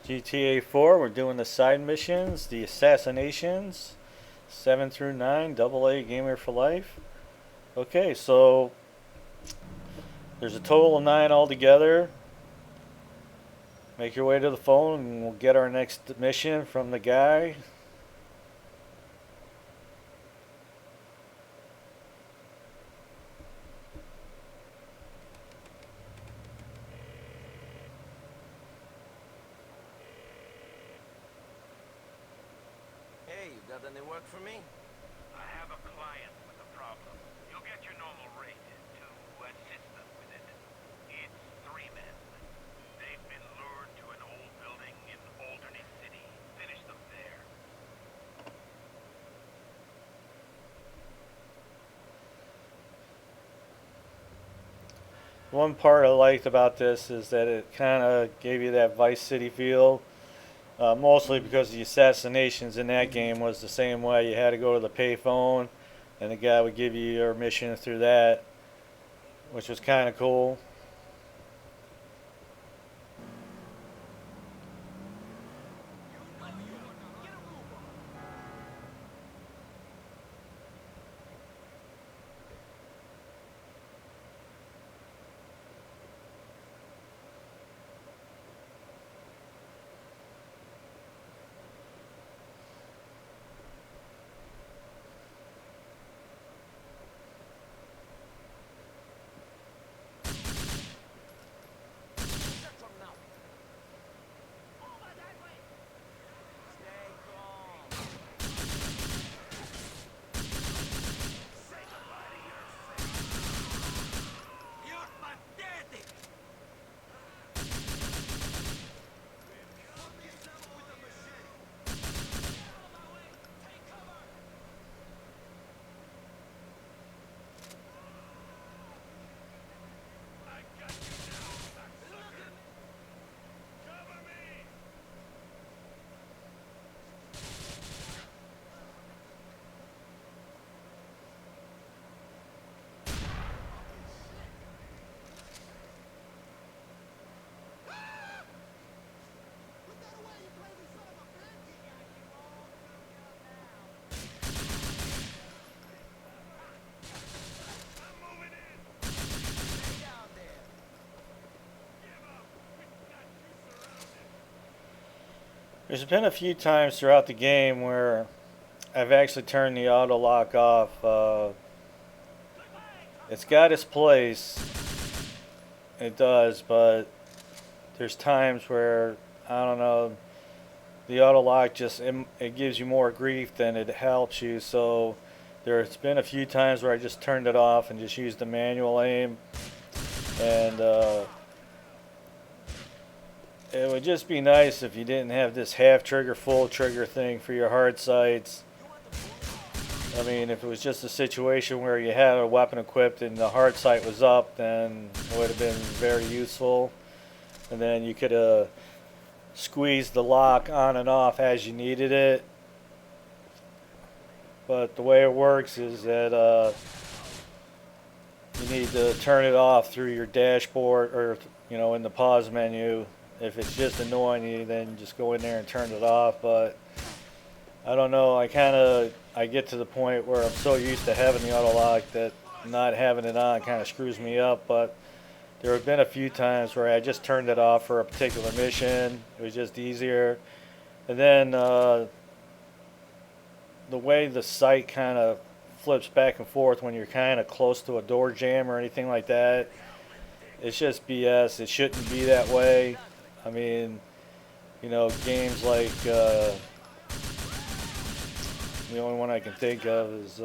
GTA 4, we're doing the side missions, the Assassinations, 7 through 9, AA Gamer for Life. Okay, so there's a total of 9 altogether. Make your way to the phone and we'll get our next mission from the guy. Hey, you got any work for me? I have a client with a problem. You'll get your normal rate to assist them with it. It's 3 men. They've been lured to an old building in Alderney City. Finish them there. One part I liked about this is that it kind of gave you that Vice City feel. Mostly because the assassinations in that game was the same way. You had to go to the payphone, and the guy would give you your mission through that, which was kind of cool. Stay calm. You're pathetic! Stay down there. There's been a few times throughout the game where I've actually turned the auto lock off. It's got its place, it does, but there's times where I don't know. The auto lock just it gives you more grief than it helps you. So there's been a few times where I just turned it off and just used the manual aim, and it would just be nice if you didn't have this half trigger, full trigger thing for your hard sights. I mean, if it was just a situation where you had a weapon equipped and the hard sight was up, then it would have been very useful. And then you could squeeze the lock on and off as you needed it. But the way it works is that you need to turn it off through your dashboard or in the pause menu. If it's just annoying you, then just go in there and turn it off. But I don't know. I get to the point where I'm so used to having the auto lock that not having it on kind of screws me up. But there have been a few times where I just turned it off for a particular mission. It was just easier. And then the way the sight kind of flips back and forth when you're kind of close to a door jam or anything like that, it's just BS. It shouldn't be that way. I mean, games like the only one I can think of is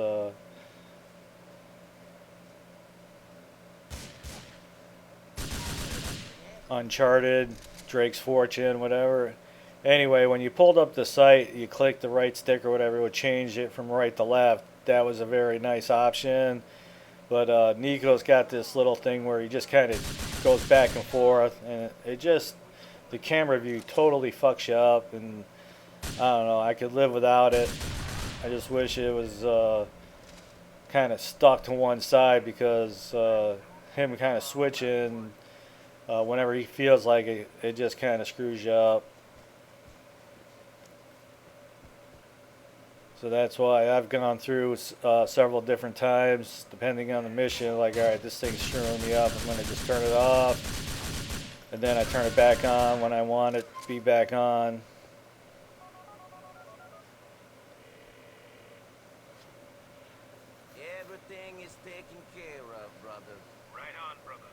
Uncharted, Drake's Fortune, whatever. Anyway, when you pulled up the site, you clicked the right stick or whatever, it would change it from right to left. That was a very nice option. But Nico's got this little thing where he just kind of goes back and forth, and the camera view totally fucks you up. And I don't know, I could live without it. I just wish it was kind of stuck to one side because him kind of switching whenever he feels like it just kind of screws you up. So that's why I've gone through several different times, depending on the mission. Like, all right, this thing's screwing me up. I'm going to just turn it off, and then I turn it back on when I want it to be back on. Everything is taken care of, brother. Right on, brother.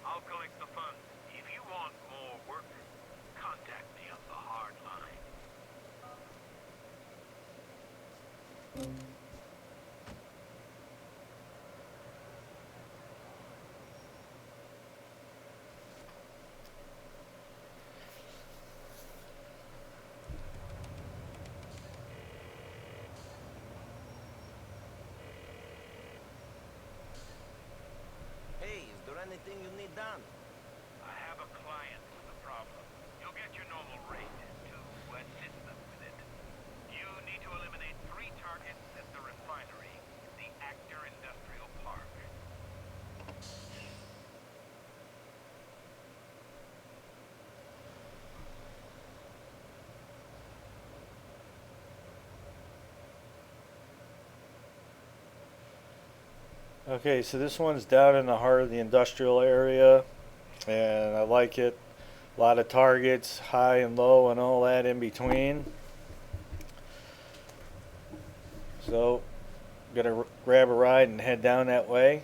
I'll collect the funds. If you want more work, contact me on the hard line. Hey, is there anything you need done? I have a client with a problem. You'll get your normal rate to assist them with it. You need to eliminate 3 targets at the refinery in the Actor Industrial Park. Okay, so this one's down in the heart of the industrial area, and I like it. A lot of targets, high and low, and all that in between. So, gonna grab a ride and head down that way.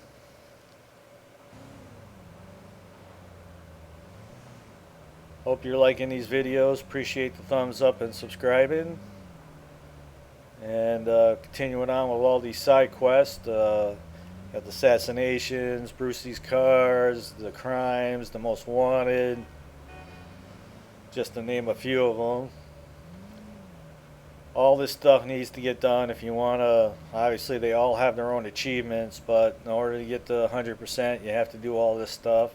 Hope you're liking these videos. Appreciate the thumbs up and subscribing. And continuing on with all these side quests. Got the assassinations, Brucie's cars, the crimes, the most wanted. Just to name a few of them. All this stuff needs to get done if you want to. Obviously, they all have their own achievements, but in order to get to 100%, you have to do all this stuff.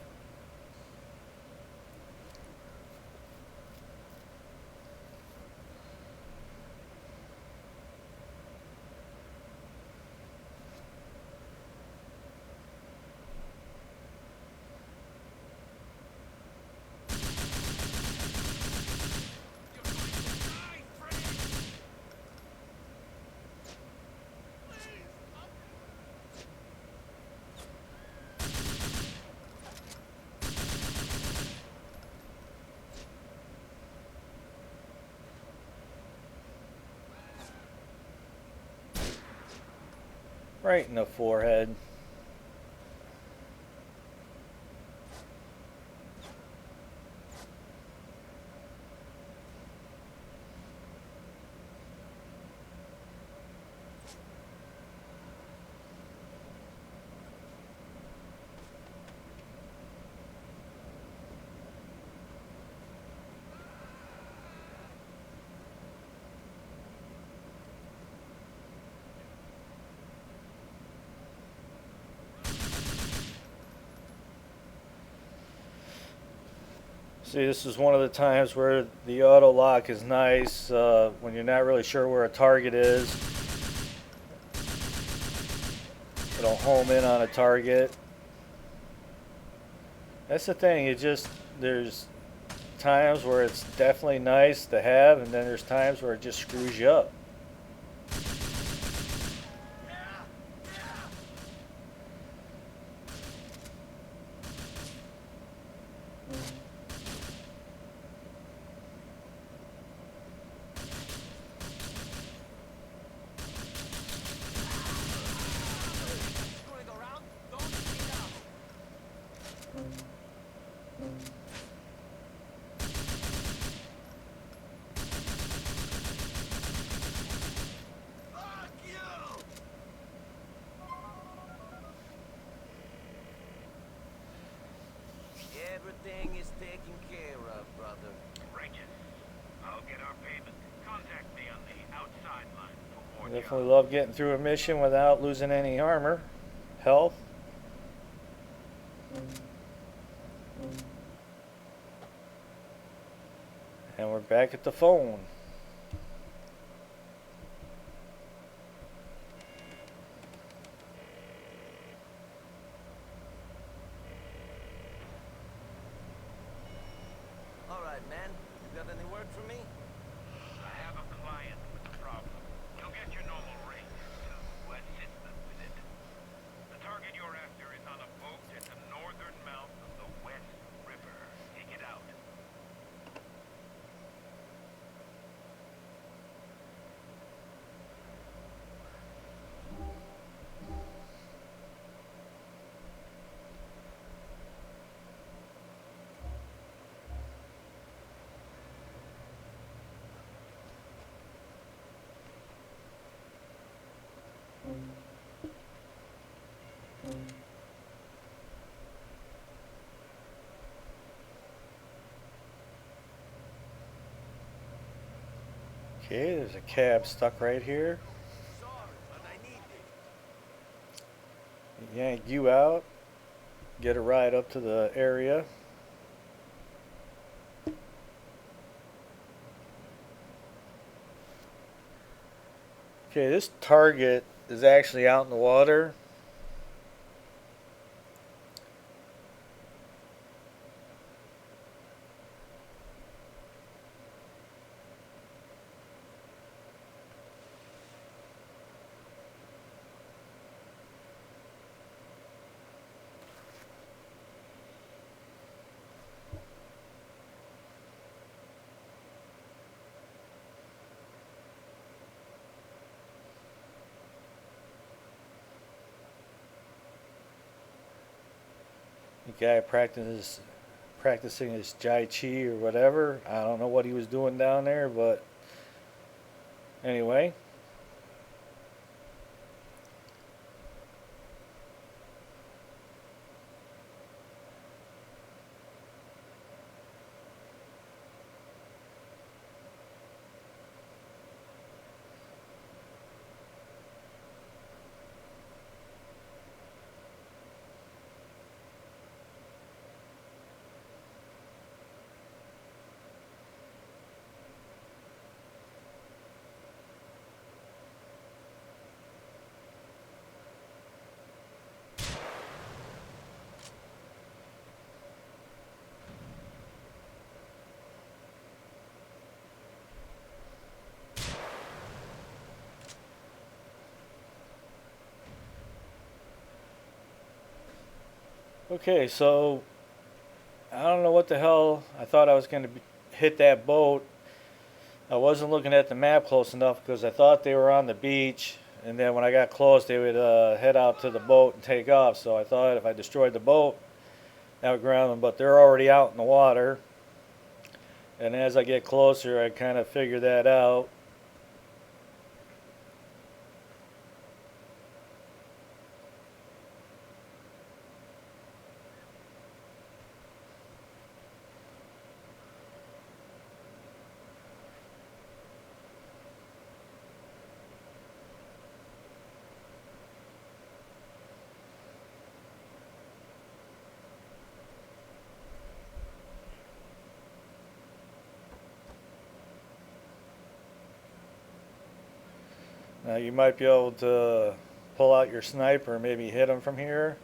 Right in the forehead. See, this is one of the times where the auto lock is nice when you're not really sure where a target is. It'll home in on a target. That's the thing, there's times where it's definitely nice to have, and then there's times where it just screws you up. Everything is taken care of, brother. Righteous. I'll get our payment. Contact me on the outside line for more Definitely jobs. love getting through a mission without losing any armor, health. And we're back at the phone. All right, man. You got any work for me? I have a client with a problem. You'll get Okay, there's a cab stuck right here. Sorry, but I need it. Yank you out. Get a ride up to the area. Okay, this target is actually out in the water. The guy practicing his Jai Chi or whatever. I don't know what he was doing down there, but anyway. Okay, so I don't know what the hell. I thought I was going to hit that boat. I wasn't looking at the map close enough because I thought they were on the beach. And then when I got close, they would head out to the boat and take off. So I thought if I destroyed the boat, that would ground them. But they're already out in the water. And as I get closer, I kind of figure that out. Now you might be able to pull out your sniper and maybe hit them from here,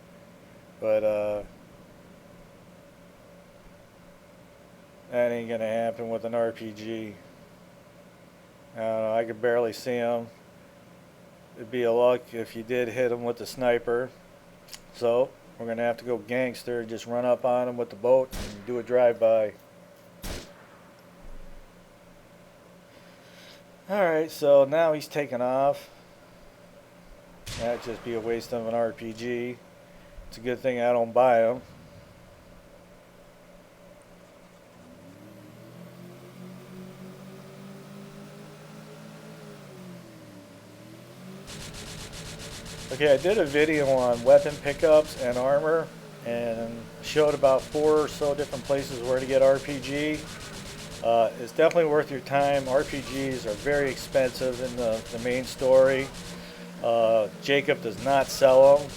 but that ain't gonna happen with an RPG. I don't know, I could barely see them. It'd be a luck if you did hit them with the sniper. So we're gonna have to go gangster, just run up on them with the boat and do a drive-by. Alright, so now he's taking off. That'd just be a waste of an RPG. It's a good thing I don't buy them. Okay, I did a video on weapon pickups and armor and showed about 4 or so different places where to get RPG. It's definitely worth your time. RPGs are very expensive in the main story. Jacob does not sell them.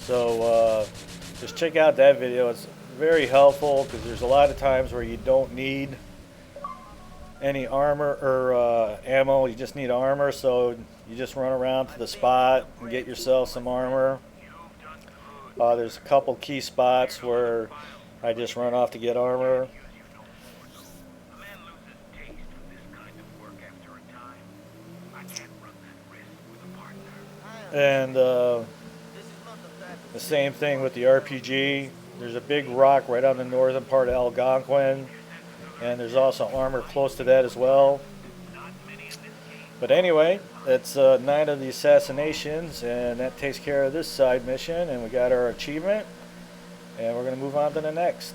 So just check out that video. It's very helpful because there's a lot of times where you don't need any armor or ammo. You just need armor, so you just run around to the spot and get yourself some armor. There's a couple key spots where I just run off to get armor. And the same thing with the RPG. There's a big rock right on the northern part of Algonquin, and there's also armor close to that as well. But anyway, that's Night of the Assassinations, and that takes care of this side mission, and we got our achievement, and we're going to move on to the next.